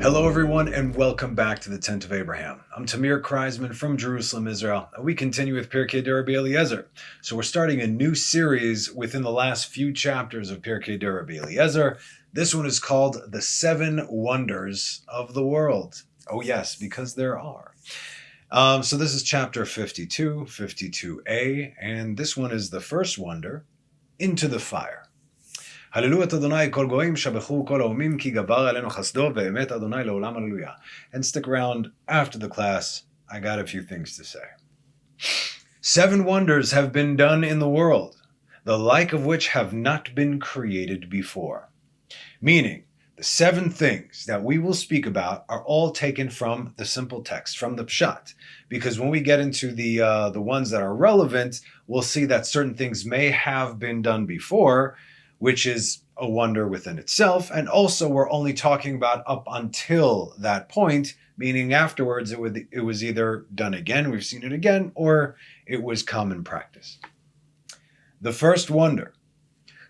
Hello everyone and welcome back to the Tent of Abraham. I'm Tamir Kreisman from Jerusalem, Israel, and we continue with Pirkei Rabbi Eliezer. So we're starting a new series within the last few chapters of Pirkei Rabbi Eliezer. This one is called The 7 Wonders of the World. Oh yes, because there are. So this is chapter 52, 52a, and this one is the first wonder, into the fire. Hallelu et Adonai kol goyim shabechu kol haomim ki gabar alenu chasdo ve'emet Adonai leolam hallelujah. And stick around after the class. I got a few things to say. 7 wonders have been done in the world, the like of which have not been created before. Meaning, the 7 things that we will speak about are all taken from the simple text, from the Pshat. Because when we get into the ones that are relevant, we'll see that certain things may have been done before, which is a wonder within itself. And also we're only talking about up until that point, meaning afterwards it was either done again, we've seen it again, or it was common practice. The first wonder,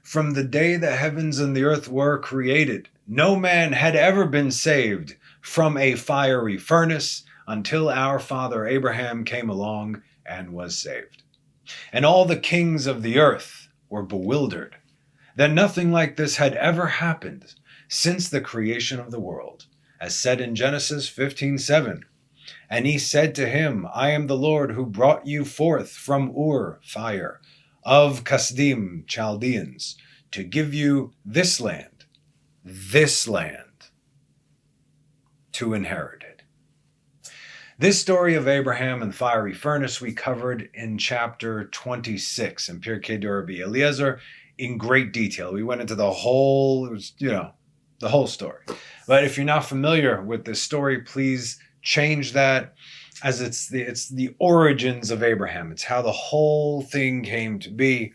from the day the heavens and the earth were created, no man had ever been saved from a fiery furnace until our father Abraham came along and was saved. And all the kings of the earth were bewildered that nothing like this had ever happened since the creation of the world, as said in Genesis 15:7. And he said to him, I am the Lord who brought you forth from Ur, fire, of Kasdim, Chaldeans, to give you this land, to inherit it. This story of Abraham and the fiery furnace we covered in chapter 26 in Pirkei Rabbi Eliezer in great detail. We went into the whole story. But if you're not familiar with this story, please change that, as it's the origins of Abraham. It's how the whole thing came to be.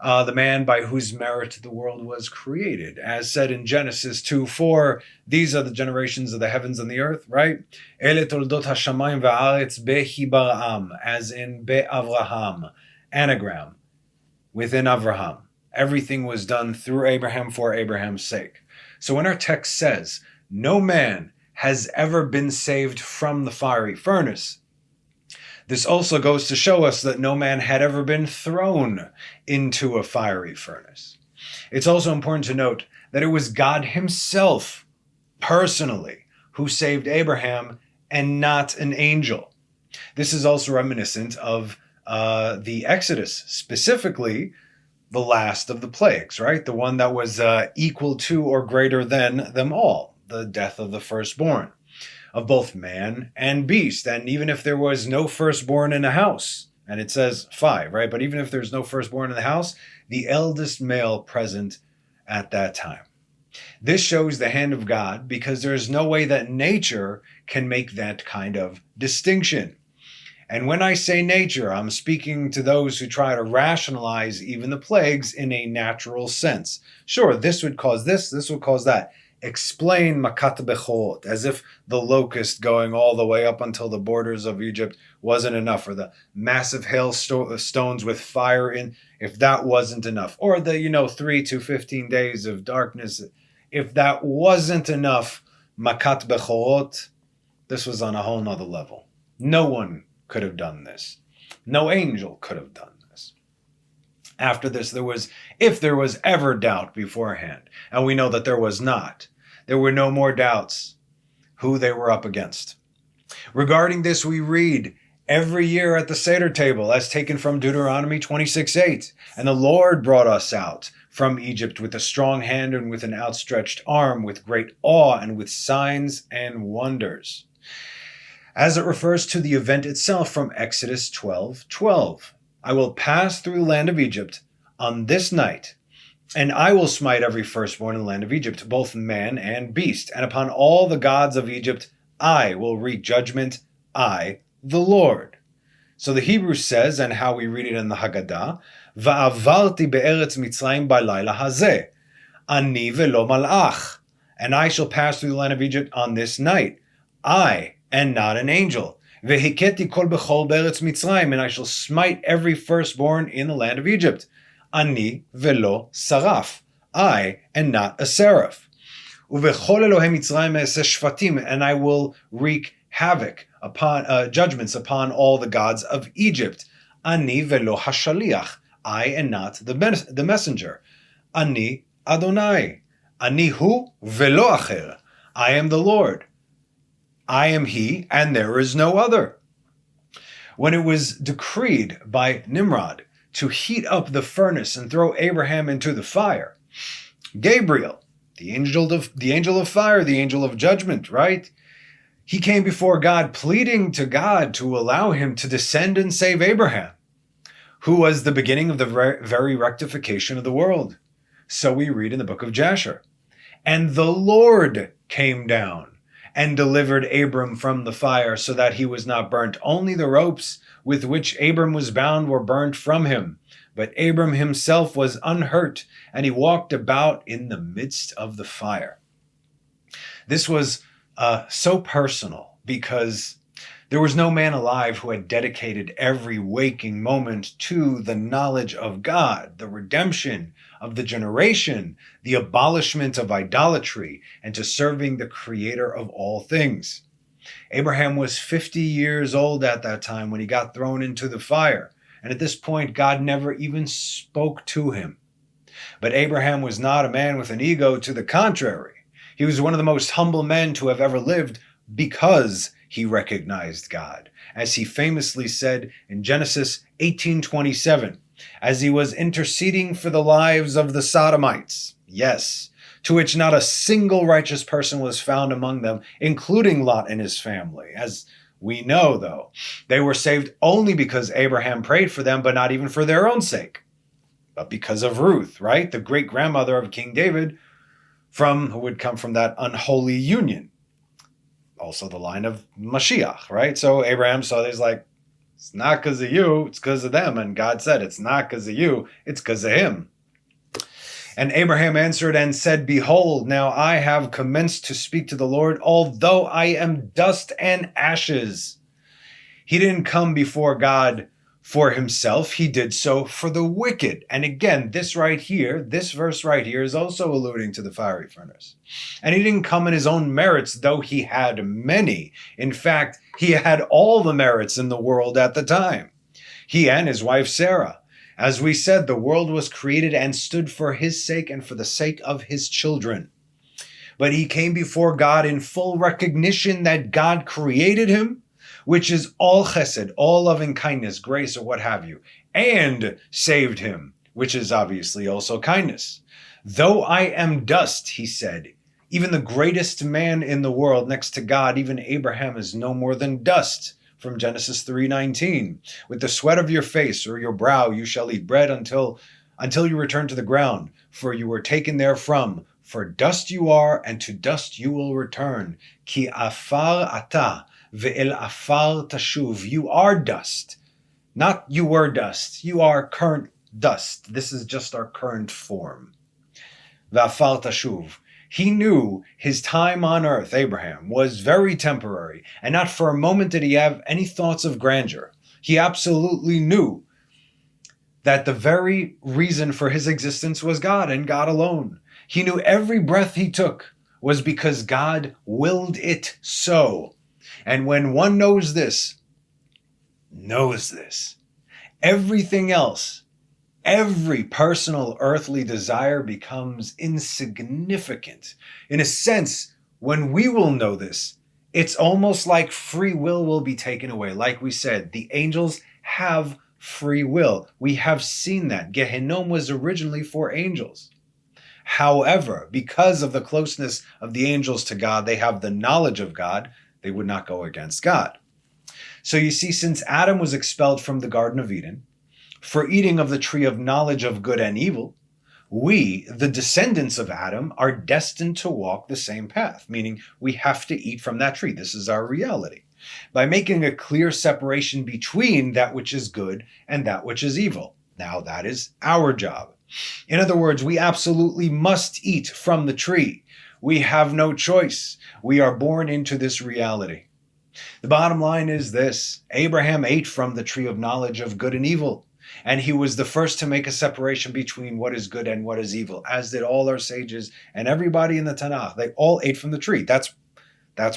The man by whose merit the world was created. As said in Genesis 2:4, these are the generations of the heavens and the earth, right? Ele toldot hashamayim va'aretz behibara'am, as in be'avraham, anagram, within Avraham. Everything was done through Abraham for Abraham's sake. So when our text says, no man has ever been saved from the fiery furnace, this also goes to show us that no man had ever been thrown into a fiery furnace. It's also important to note that it was God himself, personally, who saved Abraham and not an angel. This is also reminiscent of the Exodus, specifically the last of the plagues, right? The one that was equal to or greater than them all, the death of the firstborn, of both man and beast. And even if there was no firstborn in a house, and it says 5, right? But even if there's no firstborn in the house, the eldest male present at that time. This shows the hand of God, because there is no way that nature can make that kind of distinction. And when I say nature, I'm speaking to those who try to rationalize even the plagues in a natural sense. Sure, this would cause this would cause that. Explain makat bechorot, as if the locust going all the way up until the borders of Egypt wasn't enough, or the massive hailstones with fire in, if that wasn't enough, or the 3 to 15 days of darkness, if that wasn't enough, makat bechorot, this was on a whole nother level. No one could have done this. No angel could have done this. After this, if there was ever doubt beforehand, and we know that there was not, there were no more doubts who they were up against. Regarding this, we read every year at the Seder table, as taken from Deuteronomy 26:8, and the Lord brought us out from Egypt with a strong hand and with an outstretched arm, with great awe and with signs and wonders. As it refers to the event itself from Exodus 12:12. I will pass through the land of Egypt on this night, and I will smite every firstborn in the land of Egypt, both man and beast, and upon all the gods of Egypt I will wreak judgment, I, the Lord. So the Hebrew says, and how we read it in the Haggadah, Va'avarti be'eretz Mitzrayim b'layla hazeh, ani velo malach, and I shall pass through the land of Egypt on this night, I, and not an angel. Vehiketi kol bechol be'eretz Mitzrayim, and I shall smite every firstborn in the land of Egypt. Ani velo saraf, I, and not a seraph. Uvechol Elohei Mitzrayim e'aseh shvatim, and I will wreak havoc upon judgments upon all the gods of Egypt. Ani velo hashaliach, I and not the messenger. Ani Adonai, Ani hu velo acher, I am the Lord. I am he, and there is no other. When it was decreed by Nimrod to heat up the furnace and throw Abraham into the fire, Gabriel, the angel of fire, the angel of judgment, right? He came before God, pleading to God to allow him to descend and save Abraham, who was the beginning of the very rectification of the world. So we read in the book of Jasher. And the Lord came down and delivered Abram from the fire, so that he was not burnt. Only the ropes with which Abram was bound were burnt from him. But Abram himself was unhurt, and he walked about in the midst of the fire. This was so personal, because there was no man alive who had dedicated every waking moment to the knowledge of God, the redemption of the generation, the abolishment of idolatry, and to serving the Creator of all things. Abraham was 50 years old at that time when he got thrown into the fire, and at this point God never even spoke to him. But Abraham was not a man with an ego. To the contrary, he was one of the most humble men to have ever lived, because he recognized God, as he famously said in Genesis 18:27, as he was interceding for the lives of the Sodomites, yes, to which not a single righteous person was found among them, including Lot and his family. As we know, though, they were saved only because Abraham prayed for them, but not even for their own sake, but because of Ruth, right? The great-grandmother of King David, who would come from that unholy union. Also the line of Mashiach, right? So Abraham saw this like, it's not because of you, it's because of them. And God said, it's not because of you, it's because of him. And Abraham answered and said, behold, now I have commenced to speak to the Lord, although I am dust and ashes. He didn't come before God for himself. He did so for the wicked. And again, this verse right here is also alluding to the fiery furnace. And he didn't come in his own merits, though he had many. In fact, he had all the merits in the world at the time. He and his wife Sarah. As we said, the world was created and stood for his sake and for the sake of his children. But he came before God in full recognition that God created him, which is all chesed, all loving kindness, grace, or what have you, and saved him, which is obviously also kindness. Though I am dust, he said, even the greatest man in the world next to God, even Abraham, is no more than dust, from Genesis 3:19. With the sweat of your face or your brow you shall eat bread until you return to the ground, for you were taken therefrom. For dust you are, and to dust you will return. Ki afar ata, ve'el afar tashuv. You are dust. Not you were dust. You are current dust. This is just our current form. Ve'afar tashuv. He knew his time on earth, Abraham, was very temporary, and not for a moment did he have any thoughts of grandeur. He absolutely knew that the very reason for his existence was God and God alone. He knew every breath he took was because God willed it so. And when one knows this, everything else, every personal earthly desire becomes insignificant. In a sense, when we will know this, it's almost like free will be taken away. Like we said, the angels have free will. We have seen that. Gehenom was originally for angels. However, because of the closeness of the angels to God, they have the knowledge of God. They would not go against God. So you see, since Adam was expelled from the Garden of Eden for eating of the tree of knowledge of good and evil, we, the descendants of Adam, are destined to walk the same path, meaning we have to eat from that tree. This is our reality. By making a clear separation between that which is good and that which is evil. Now that is our job. In other words, we absolutely must eat from the tree. We have no choice. We are born into this reality. The bottom line is this: Abraham ate from the tree of knowledge of good and evil. And he was the first to make a separation between what is good and what is evil, as did all our sages and everybody in the Tanakh. They all ate from the tree. That's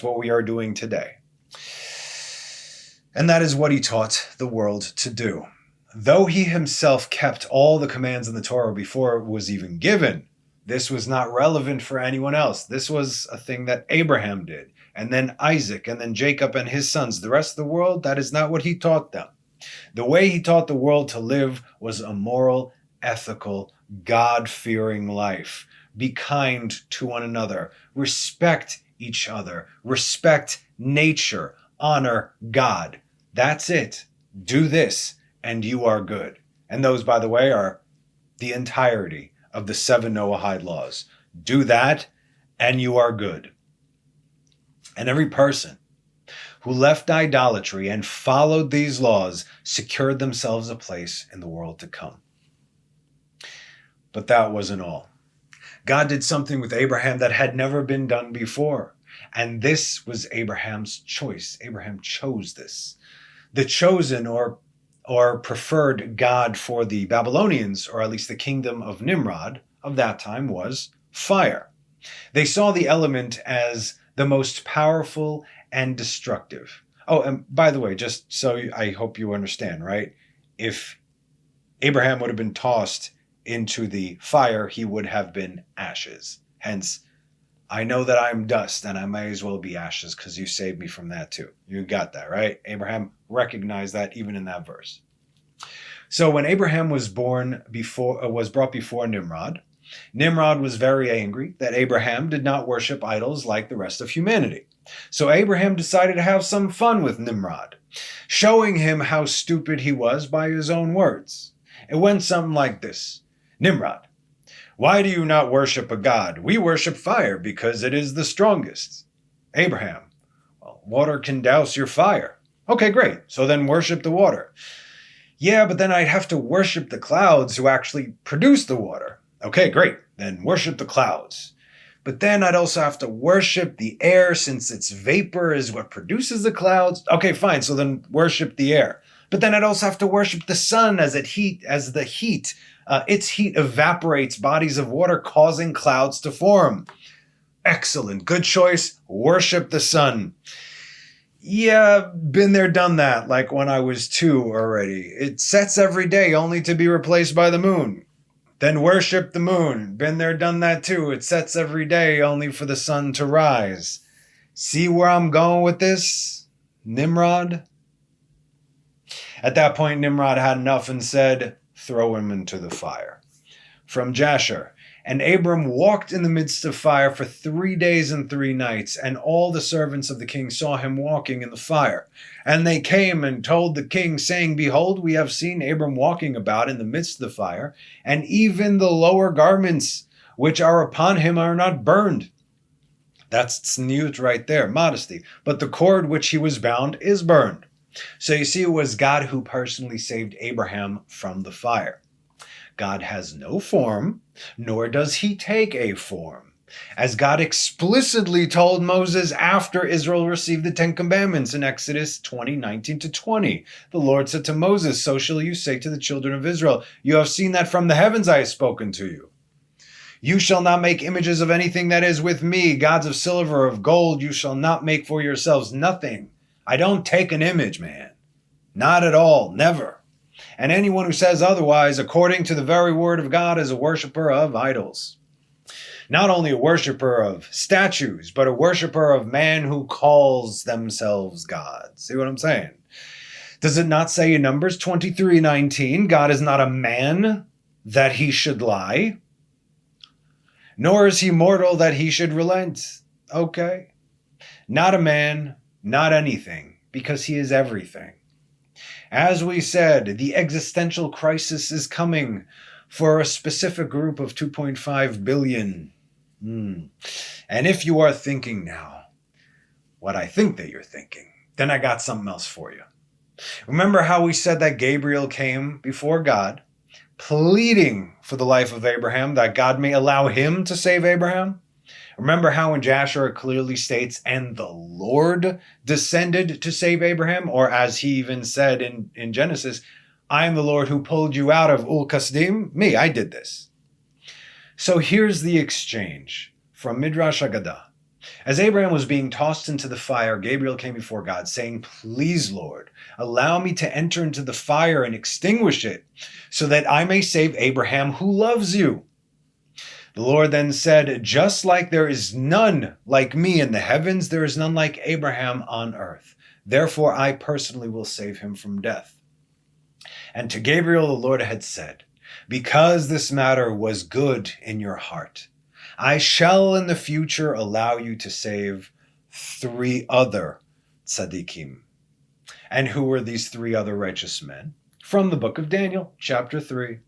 what we are doing today. And that is what he taught the world to do. Though he himself kept all the commands in the Torah before it was even given, this was not relevant for anyone else. This was a thing that Abraham did, and then Isaac, and then Jacob and his sons. The rest of the world, that is not what he taught them. The way he taught the world to live was a moral, ethical, God-fearing life. Be kind to one another. Respect each other. Respect nature. Honor God. That's it. Do this, and you are good. And those, by the way, are the entirety of the 7 Noahide laws. Do that, and you are good. And every person who left idolatry and followed these laws secured themselves a place in the world to come. But that wasn't all. God did something with Abraham that had never been done before. And this was Abraham's choice. Abraham chose this. The chosen or preferred God for the Babylonians, or at least the kingdom of Nimrod of that time, was fire. They saw the element as the most powerful and destructive. Oh, and by the way, just so I hope you understand, right? If Abraham would have been tossed into the fire, he would have been ashes. Hence, I know that I'm dust and I may as well be ashes because you saved me from that too. You got that, right? Abraham recognized that even in that verse. So when Abraham was brought before Nimrod, Nimrod was very angry that Abraham did not worship idols like the rest of humanity. So Abraham decided to have some fun with Nimrod, showing him how stupid he was by his own words. It went something like this. Nimrod, why do you not worship a god? We worship fire because it is the strongest. Abraham, well, water can douse your fire. Okay, great. So then worship the water. Yeah, but then I'd have to worship the clouds who actually produce the water. Okay, great. Then worship the clouds. But then I'd also have to worship the air since its vapor is what produces the clouds. Okay, fine. So then worship the air. But then I'd also have to worship the sun its heat evaporates bodies of water, causing clouds to form. Excellent. Good choice. Worship the sun. Yeah, been there, done that, like when I was 2 already. It sets every day only to be replaced by the moon. Then worship the moon. Been there, done that too. It sets every day only for the sun to rise. See where I'm going with this, Nimrod? At that point, Nimrod had enough and said, throw him into the fire. From Jasher, and Abram walked in the midst of fire for 3 days and 3 nights, and all the servants of the king saw him walking in the fire. And they came and told the king, saying, behold, we have seen Abram walking about in the midst of the fire, and even the lower garments which are upon him are not burned. That's tzniut right there, modesty. But the cord which he was bound is burned. So you see, it was God who personally saved Abraham from the fire. God has no form, nor does he take a form. As God explicitly told Moses after Israel received the 10 Commandments in Exodus 20:19-20. The Lord said to Moses, so shall you say to the children of Israel, you have seen that from the heavens I have spoken to you. You shall not make images of anything that is with me, gods of silver, of gold, you shall not make for yourselves nothing. I don't take an image, man. Not at all, never. And anyone who says otherwise, according to the very word of God, is a worshiper of idols. Not only a worshiper of statues, but a worshiper of man who calls themselves gods. See what I'm saying? Does it not say in Numbers 23:19, God is not a man that he should lie, nor is he mortal that he should relent? Okay. Not a man, not anything, because he is everything. As we said, the existential crisis is coming for a specific group of 2.5 billion. And if you are thinking now what I think that you're thinking, then I got something else for you. Remember how we said that Gabriel came before God, pleading for the life of Abraham, that God may allow him to save Abraham? Remember how in Jasher it clearly states, and the Lord descended to save Abraham? Or as he even said in Genesis, I am the Lord who pulled you out of Ul Kasdim. Me, I did this. So here's the exchange from Midrash Haggadah. As Abraham was being tossed into the fire, Gabriel came before God, saying, "Please, Lord, allow me to enter into the fire and extinguish it, so that I may save Abraham who loves you." The Lord then said, "Just like there is none like me in the heavens, there is none like Abraham on earth. Therefore, I personally will save him from death." And to Gabriel, the Lord had said, "Because this matter was good in your heart, I shall in the future allow you to save 3 other tzaddikim." And who were these 3 other righteous men? From the book of Daniel, chapter 3.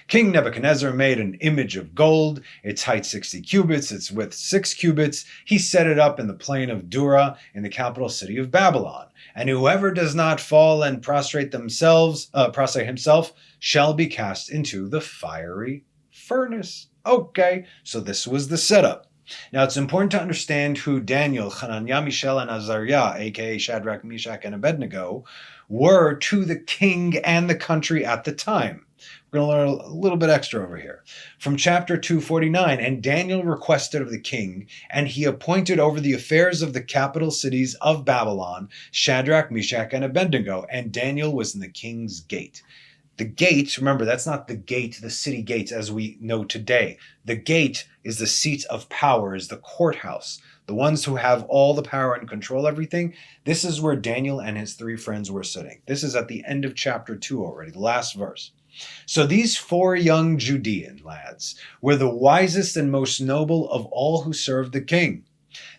King Nebuchadnezzar made an image of gold, its height 60 cubits, its width 6 cubits. He set it up in the plain of Dura in the capital city of Babylon. And whoever does not fall and prostrate himself shall be cast into the fiery furnace. Okay, so this was the setup. Now it's important to understand who Daniel, Hananiah, Mishael, and Azariah, aka Shadrach, Meshach, and Abednego, were to the king and the country at the time. We're going to learn a little bit extra over here. From chapter 249, "And Daniel requested of the king, and he appointed over the affairs of the capital cities of Babylon Shadrach, Meshach, and Abednego, and Daniel was in the king's gate." The gate, remember, that's not the gate, the city gates as we know today. The gate is the seat of power, is the courthouse. The ones who have all the power and control everything. This is where Daniel and his 3 friends were sitting. This is at the end of chapter 2 already, the last verse. So these 4 young Judean lads were the wisest and most noble of all who served the king.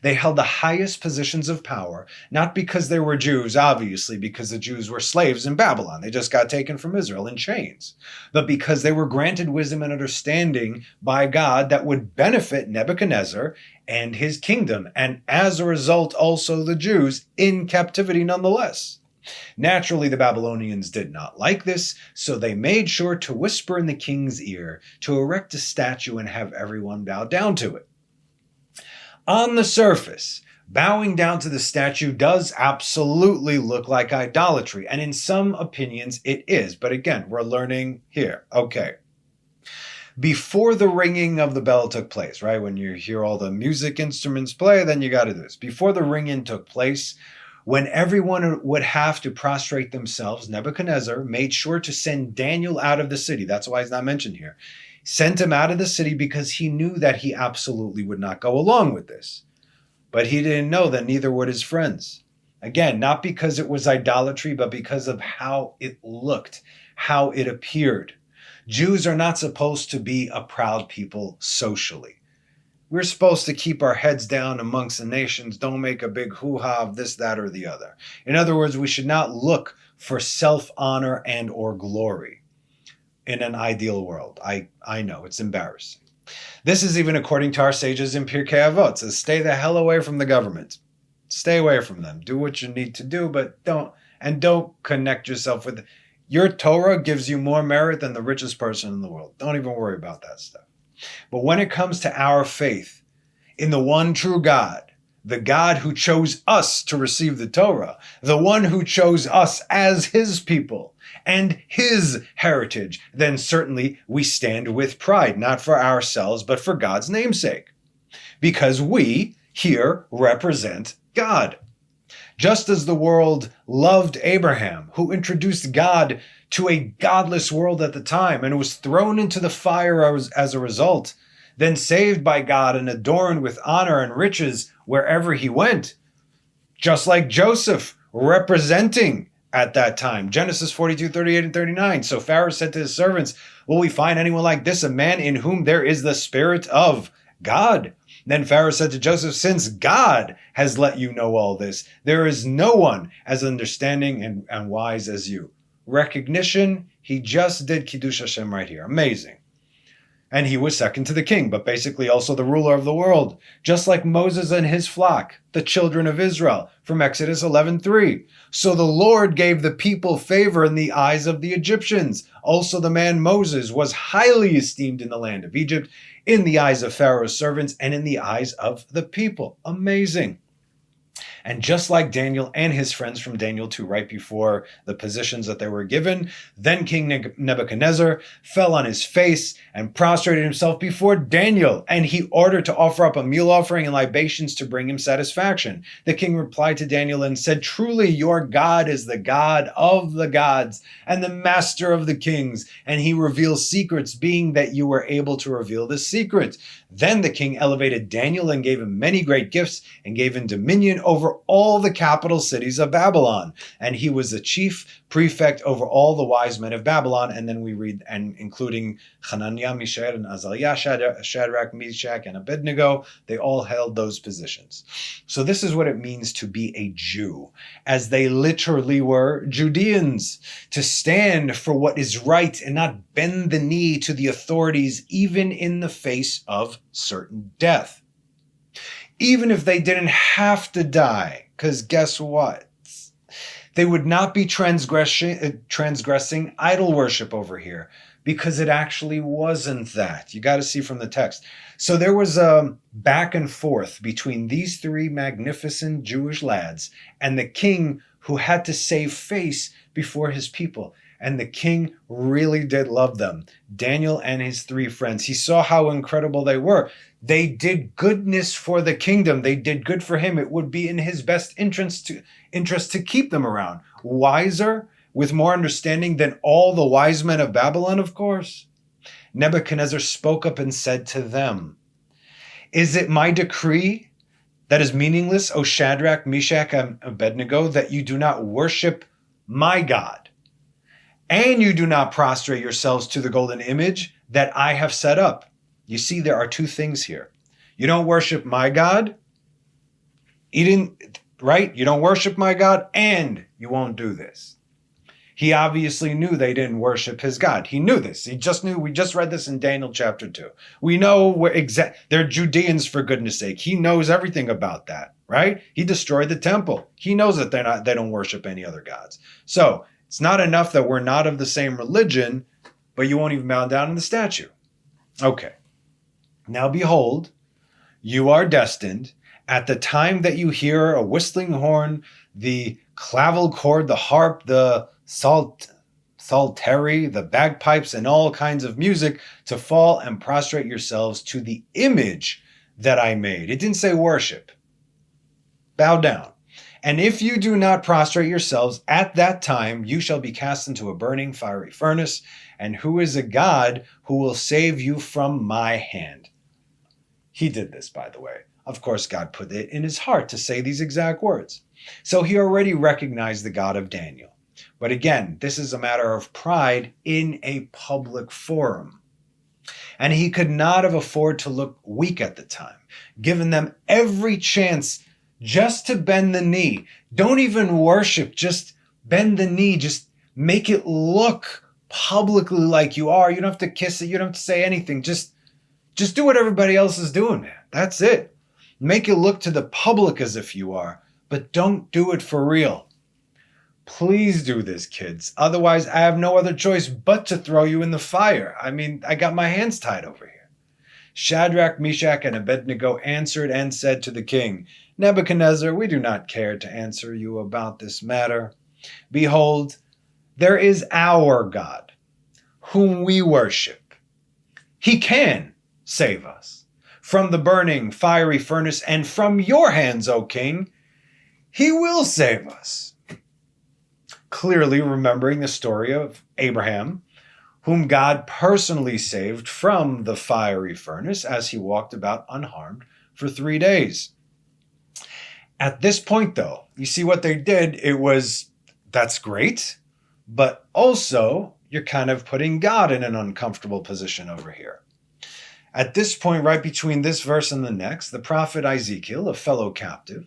They held the highest positions of power, not because they were Jews, obviously, because the Jews were slaves in Babylon. They just got taken from Israel in chains. But because they were granted wisdom and understanding by God that would benefit Nebuchadnezzar and his kingdom, and as a result, also the Jews in captivity nonetheless. Naturally, the Babylonians did not like this, so they made sure to whisper in the king's ear, to erect a statue and have everyone bow down to it. On the surface, bowing down to the statue does absolutely look like idolatry, and in some opinions it is. But again, we're learning here. Okay. Before the ringing of the bell took place, right? When you hear all the music instruments play, then you got to do this. Before the ringing took place, when everyone would have to prostrate themselves, Nebuchadnezzar made sure to send Daniel out of the city. That's why he's not mentioned here. Sent him out of the city because he knew that he absolutely would not go along with this. But he didn't know that neither would his friends. Again, not because it was idolatry, but because of how it looked, how it appeared. Jews are not supposed to be a proud people socially. We're supposed to keep our heads down amongst the nations, don't make a big hoo-ha of this, that, or the other. In other words, we should not look for self-honor and or glory. In an ideal world. I know, it's embarrassing. This is even according to our sages in Pirkei Avot. It says, stay the hell away from the government. Stay away from them. Do what you need to do, but don't connect yourself with... Your Torah gives you more merit than the richest person in the world. Don't even worry about that stuff. But when it comes to our faith in the one true God, the God who chose us to receive the Torah, the one who chose us as his people, and his heritage, then certainly we stand with pride, not for ourselves, but for God's namesake. Because we here represent God. Just as the world loved Abraham, who introduced God to a godless world at the time and was thrown into the fire as a result, then saved by God and adorned with honor and riches wherever he went. Just like Joseph, representing at that time. Genesis 42, 38, and 39. So Pharaoh said to his servants, will we find anyone like this, a man in whom there is the Spirit of God? Then Pharaoh said to Joseph, since God has let you know all this, there is no one as understanding and wise as you. Recognition, he just did Kiddush Hashem right here. Amazing. And he was second to the king, but basically also the ruler of the world, just like Moses and his flock, the children of Israel, from Exodus 11:3. So the Lord gave the people favor in the eyes of the Egyptians. Also the man Moses was highly esteemed in the land of Egypt, in the eyes of Pharaoh's servants, and in the eyes of the people. Amazing. And just like Daniel and his friends from Daniel 2, right before the positions that they were given, then King Nebuchadnezzar fell on his face and prostrated himself before Daniel, and he ordered to offer up a meal offering and libations to bring him satisfaction. The king replied to Daniel and said, "Truly, your God is the God of the gods and the master of the kings, and he reveals secrets, being that you were able to reveal the secret." Then the king elevated Daniel and gave him many great gifts and gave him dominion over all the capital cities of Babylon. And he was the chief prefect over all the wise men of Babylon. And then we read, and including Hananiah, Mishael, and Azariah, Shadrach, Meshach, and Abednego, they all held those positions. So this is what it means to be a Jew, as they literally were Judeans, to stand for what is right and not bend the knee to the authorities, even in the face of certain death. Even if they didn't have to die, because guess what? They would not be transgressing idol worship over here, because it actually wasn't that. You got to see from the text. So there was a back and forth between these three magnificent Jewish lads and the king, who had to save face before his people. And the king really did love them, Daniel and his three friends. He saw how incredible they were. They did goodness for the kingdom. They did good for him. It would be in his best interest to keep them around. Wiser, with more understanding than all the wise men of Babylon, of course. Nebuchadnezzar spoke up and said to them, "Is it my decree that is meaningless, O Shadrach, Meshach, and Abednego, that you do not worship my God, and you do not prostrate yourselves to the golden image that I have set up?" You see, there are two things here. You don't worship my God, right? You don't worship my God, and you won't do this. He obviously knew they didn't worship his God. He knew this. He just knew. We just read this in Daniel chapter 2. We know they're Judeans, for goodness sake. He knows everything about that, right? He destroyed the temple. He knows that they don't worship any other gods. So it's not enough that we're not of the same religion, but you won't even bow down in the statue. Okay. Now behold, you are destined, at the time that you hear a whistling horn, the clavel cord, the harp, the psaltery, the bagpipes, and all kinds of music, to fall and prostrate yourselves to the image that I made. It didn't say worship. Bow down. And if you do not prostrate yourselves at that time, you shall be cast into a burning fiery furnace. And who is a God who will save you from my hand? He did this, by the way. Of course, God put it in his heart to say these exact words. So he already recognized the God of Daniel. But again, this is a matter of pride in a public forum. And he could not have afforded to look weak at the time, given them every chance just to bend the knee. Don't even worship, just bend the knee. Just make it look publicly like you are. You don't have to kiss it. You don't have to say anything. Just do what everybody else is doing, man. That's it. Make it look to the public as if you are, but don't do it for real. Please do this, kids. Otherwise, I have no other choice but to throw you in the fire. I mean, I got my hands tied over here. Shadrach, Meshach, and Abednego answered and said to the king, "Nebuchadnezzar, we do not care to answer you about this matter. Behold, there is our God, whom we worship. He can save us from the burning fiery furnace, and from your hands, O king, he will save us." Clearly remembering the story of Abraham, whom God personally saved from the fiery furnace as he walked about unharmed for 3 days. At this point, though, you see what they did. That's great, but also you're kind of putting God in an uncomfortable position over here. At this point, right between this verse and the next, the prophet Ezekiel, a fellow captive,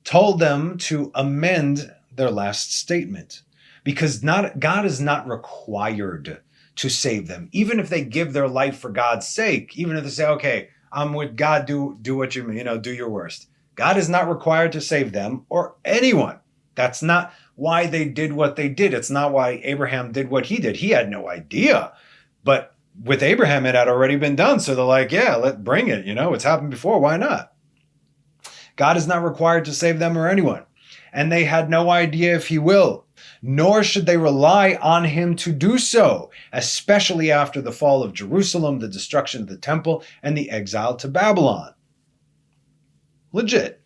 told them to amend their last statement, because God is not required to save them. Even if they give their life for God's sake, even if they say, "Okay, I'm with God, do what you do your worst." God is not required to save them or anyone. That's not why they did what they did. It's not why Abraham did what he did. He had no idea. But with Abraham, it had already been done. So they're like, yeah, bring it. It's happened before. Why not? God is not required to save them or anyone, and they had no idea if he will, nor should they rely on him to do so, especially after the fall of Jerusalem, the destruction of the temple, and the exile to Babylon. Legit.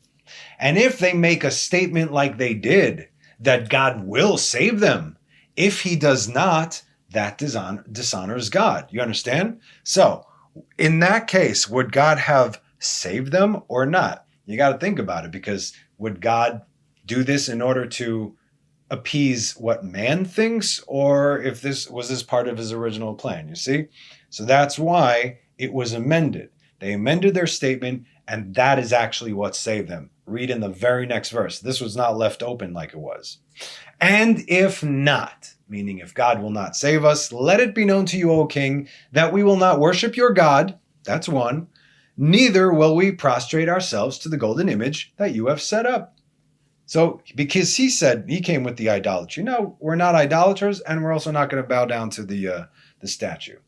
And if they make a statement like they did, that God will save them, if he does not, that dishonors God. You understand? So, in that case, would God have saved them or not? You got to think about it, because would God do this in order to appease what man thinks, or if this was part of his original plan? You see? So that's why it was amended. They amended their statement, and that is actually what saved them. Read in the very next verse. This was not left open like it was. And if not, meaning if God will not save us, let it be known to you, O king, that we will not worship your God. That's one. Neither will we prostrate ourselves to the golden image that you have set up. So, because he said, he came with the idolatry. No, we're not idolaters, and we're also not going to bow down to the statue.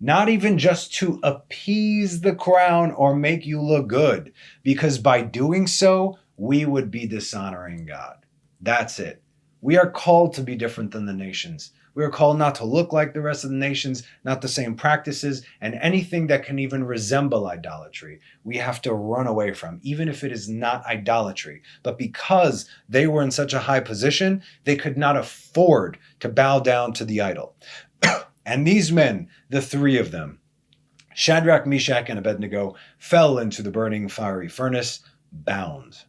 Not even just to appease the crown or make you look good, because by doing so, we would be dishonoring God. That's it. We are called to be different than the nations. We are called not to look like the rest of the nations, not the same practices, and anything that can even resemble idolatry, we have to run away from, even if it is not idolatry. But because they were in such a high position, they could not afford to bow down to the idol. And these men, the three of them, Shadrach, Meshach, and Abednego, fell into the burning fiery furnace, bound.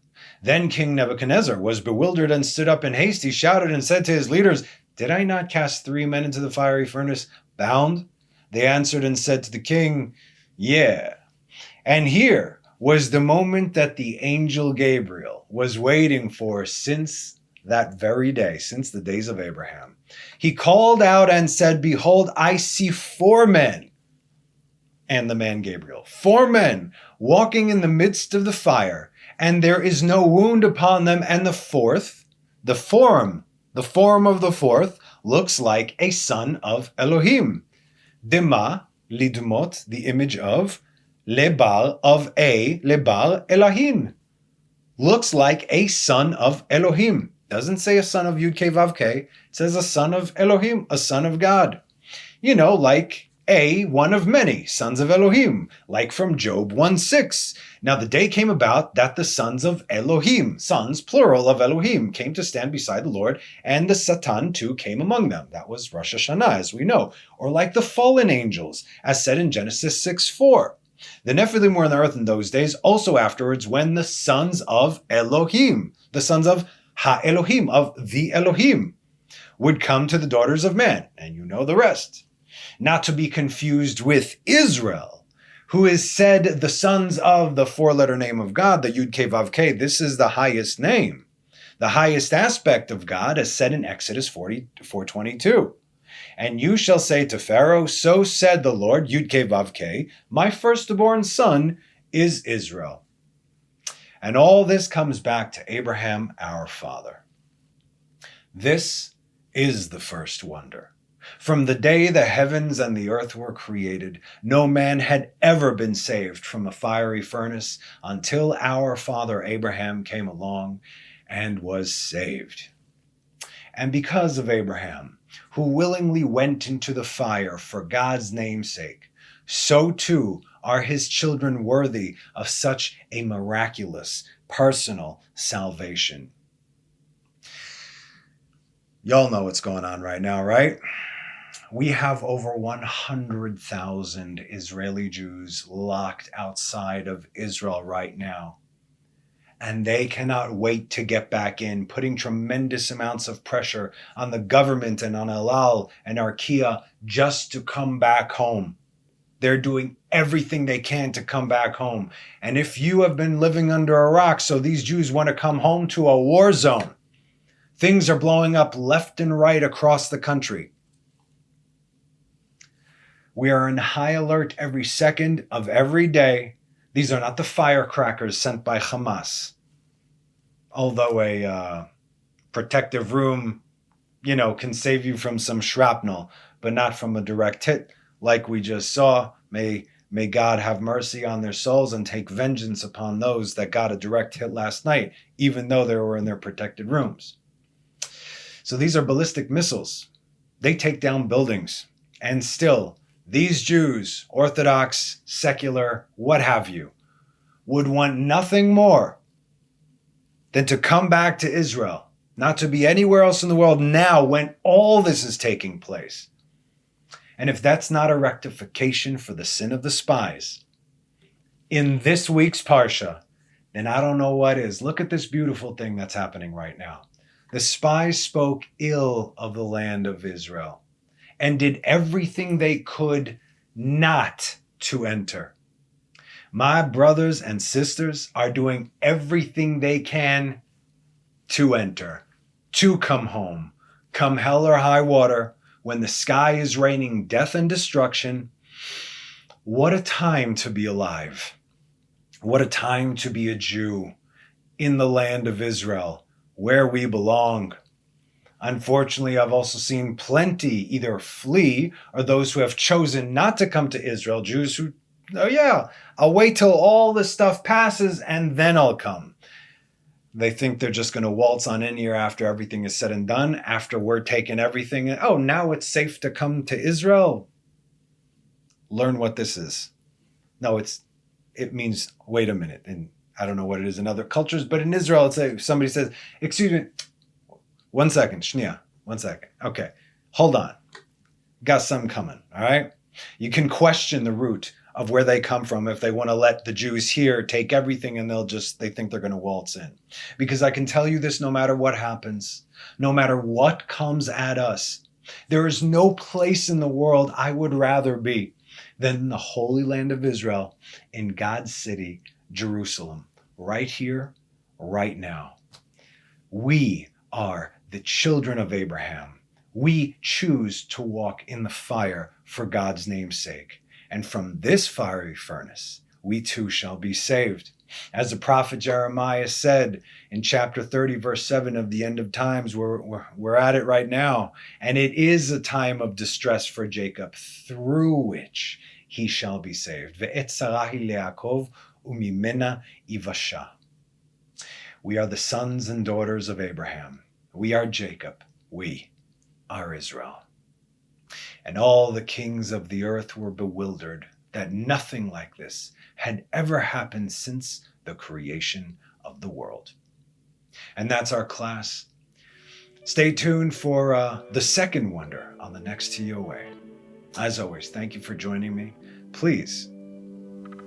Then King Nebuchadnezzar was bewildered and stood up in haste. He shouted and said to his leaders, "Did I not cast 3 men into the fiery furnace, bound?" They answered and said to the king, "Yeah." And here was the moment that the angel Gabriel was waiting for since that very day, since the days of Abraham. He called out and said, "Behold, I see 4 men." And the man Gabriel, 4 men walking in the midst of the fire, and there is no wound upon them. And the fourth, the form of the fourth looks like a son of Elohim. Dema, lidmot, the image of, lebar, lebar Elohim. Looks like a son of Elohim. Doesn't say a son of Yud-Kei Vav-Kei. It says a son of Elohim, a son of God. You know, like one of many sons of Elohim, like from Job 1:6. Now the day came about that the sons of Elohim, sons plural of Elohim, came to stand beside the Lord, and the Satan too came among them. That was Rosh Hashanah, as we know. Or like the fallen angels, as said in Genesis 6:4. The Nephilim were on the earth in those days, also afterwards, when the sons of Elohim, the sons of Ha-Elohim, of the Elohim, would come to the daughters of man. And you know the rest. Not to be confused with Israel, who is said the sons of the 4-letter name of God, the Yud-Kei Vav-Kei. This is the highest name, the highest aspect of God, as said in Exodus 4:22. And you shall say to Pharaoh, "So said the Lord, Yud-Kei Vav-Kei, my firstborn son is Israel." And all this comes back to Abraham, our father. This is the first wonder. From the day the heavens and the earth were created, no man had ever been saved from a fiery furnace until our father Abraham came along and was saved. And because of Abraham, who willingly went into the fire for God's name's sake, so too are his children worthy of such a miraculous personal salvation. Y'all know what's going on right now, right? We have over 100,000 Israeli Jews locked outside of Israel right now. And they cannot wait to get back in, putting tremendous amounts of pressure on the government and on El Al and Arkia just to come back home. They're doing everything they can to come back home. And if you have been living under a rock, so these Jews want to come home to a war zone, things are blowing up left and right across the country. We are in high alert every second of every day. These are not the firecrackers sent by Hamas. Although a protective room, can save you from some shrapnel, but not from a direct hit like we just saw. May May God have mercy on their souls and take vengeance upon those that got a direct hit last night, even though they were in their protected rooms. So these are ballistic missiles. They take down buildings. And still, these Jews, Orthodox, secular, what have you, would want nothing more than to come back to Israel, not to be anywhere else in the world now when all this is taking place. And if that's not a rectification for the sin of the spies in this week's Parsha, then I don't know what is. Look at this beautiful thing that's happening right now. The spies spoke ill of the land of Israel and did everything they could not to enter. My brothers and sisters are doing everything they can to enter, to come home, come hell or high water, when the sky is raining death and destruction. What a time to be alive. What a time to be a Jew in the land of Israel, where we belong. Unfortunately, I've also seen plenty either flee or those who have chosen not to come to Israel, Jews who, oh yeah, I'll wait till all this stuff passes and then I'll come. They think they're just going to waltz on in here after everything is said and done, after we're taking everything. And, oh, now it's safe to come to Israel. Learn what this is. No, it means, wait a minute. And I don't know what it is in other cultures, but in Israel, it's like somebody says, excuse me, 1 second, shnia, 1 second. Okay, hold on. Got something coming, all right? You can question the root of where they come from if they want to let the Jews here take everything and they think they're going to waltz in. Because I can tell you this, no matter what happens, no matter what comes at us, there is no place in the world I would rather be than the Holy Land of Israel in God's city, Jerusalem, right here, right now. We are the children of Abraham. We choose to walk in the fire for God's name's sake. And from this fiery furnace, we too shall be saved. As the prophet Jeremiah said in chapter 30, verse 7 of the end of times, we're at it right now. And it is a time of distress for Jacob, through which he shall be saved. Ve'et sarahi le'akov umimena ivasha. We are the sons and daughters of Abraham. We are Jacob. We are Israel. And all the kings of the earth were bewildered that nothing like this had ever happened since the creation of the world. And that's our class. Stay tuned for the second wonder on the next TOA. As always, thank you for joining me. Please,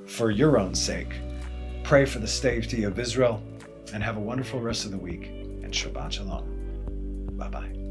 for your own sake, pray for the safety of Israel and have a wonderful rest of the week. And Shabbat Shalom. Bye-bye.